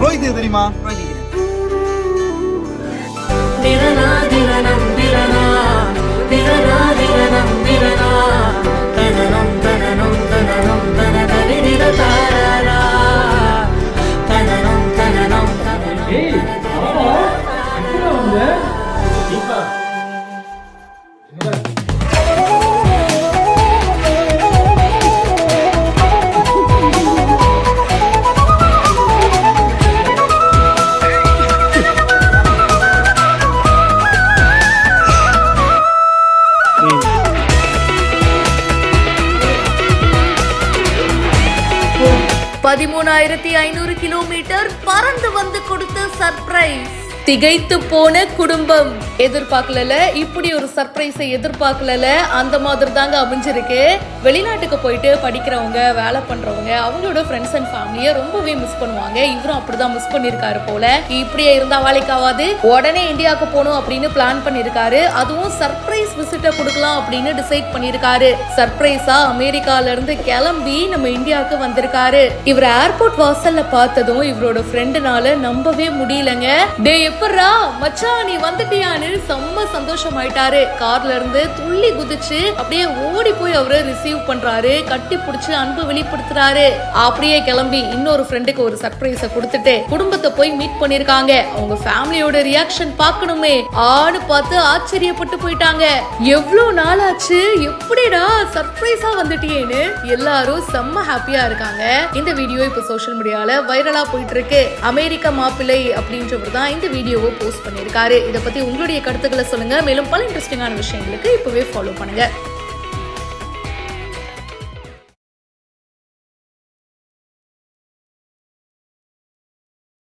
ரோஹித் தெரியுமா? $13,500 கிலோமீட்டர் பறந்து வந்து கொடுத்த சர்ப்ரைஸ். திகைத்து போன குடும்பம். எதிர்பார்க்கல, இப்படி ஒரு சர்ப்ரைஸை எதிர்பார்க்கல. அந்த மாதிரி தாங்க அமைஞ்சிருக்கு. வெளிநாட்டுக்கு போயிட்டு படிக்கிறவங்க, வேலை பண்றவங்க, அவங்களோட ஃப்ரெண்ட்ஸ் அண்ட் ஃபேமிலியை ரொம்பவே மிஸ் பண்ணுவாங்க. இவரும் அப்படிதான் மிஸ் பண்ணிருக்காரு போல. இப்படியே இருந்தா வேலைக்காவது உடனே இந்தியாவுக்கு போகணும் அப்படின்னு பிளான் பண்ணிருக்காரு. அதுவும் சர்ப்ரைஸ் விசிட்ட கொடுக்கலாம் அப்படின்னு டிசைட் பண்ணிருக்காரு. சர்ப்ரைஸா அமெரிக்கால இருந்து கிளம்பி நம்ம இந்தியாவுக்கு வந்திருக்காரு. இவர் ஏர்போர்ட் வாசல்ல பார்த்ததும் இவரோட ஃப்ரெண்டுனால நம்பவே முடியலங்க. டே எப்பறா மச்சான் நீ வந்துட்டியான்னு செம்ம சந்தோஷமாயிட்டாரு. கார்ல இருந்து துள்ளி குதிச்சு அப்படியே ஓடி போய் அவரை ரிசீவ் பண்றாரு. கட்டி பிடிச்சு அன்பு வெளிப்படுத்துறாரு. அப்படியே கிளம்பி இன்னொரு ஃப்ரெண்டுக்கு ஒரு சர்ப்ரைஸ கொடுத்துட்டு குடும்பத்தை போய் மீட் பண்ணிருக்காங்க. அவங்க ஃபேமிலியோட ரியாக்ஷன் பார்க்கணுமே ஆன்னு பார்த்து ஆச்சரியப்பட்டு போயிட்டாங்க. எவ்வளவு நாள் ஆச்சு, எப்படிடா சர்ப்ரைஸா வந்துட்டியேன்னு எல்லாரும் செம்ம ஹாப்பியா இருக்காங்க. இந்த வீடியோ இப்ப சோஷியல் மீடியால வைரலா போயிட்டு இருக்கு. அமெரிக்க மாப்பிள்ளை அப்படின்றவர் தான் இந்த வீடியோவை போஸ்ட் பண்ணியிருக்காரு. இதை பத்தி உங்களுடைய கருத்துக்களை சொல்லுங்க. மேலும் பல இன்ட்ரெஸ்டிங்கான விஷயங்களுக்கு இப்பவே ஃபாலோ பண்ணுங்க.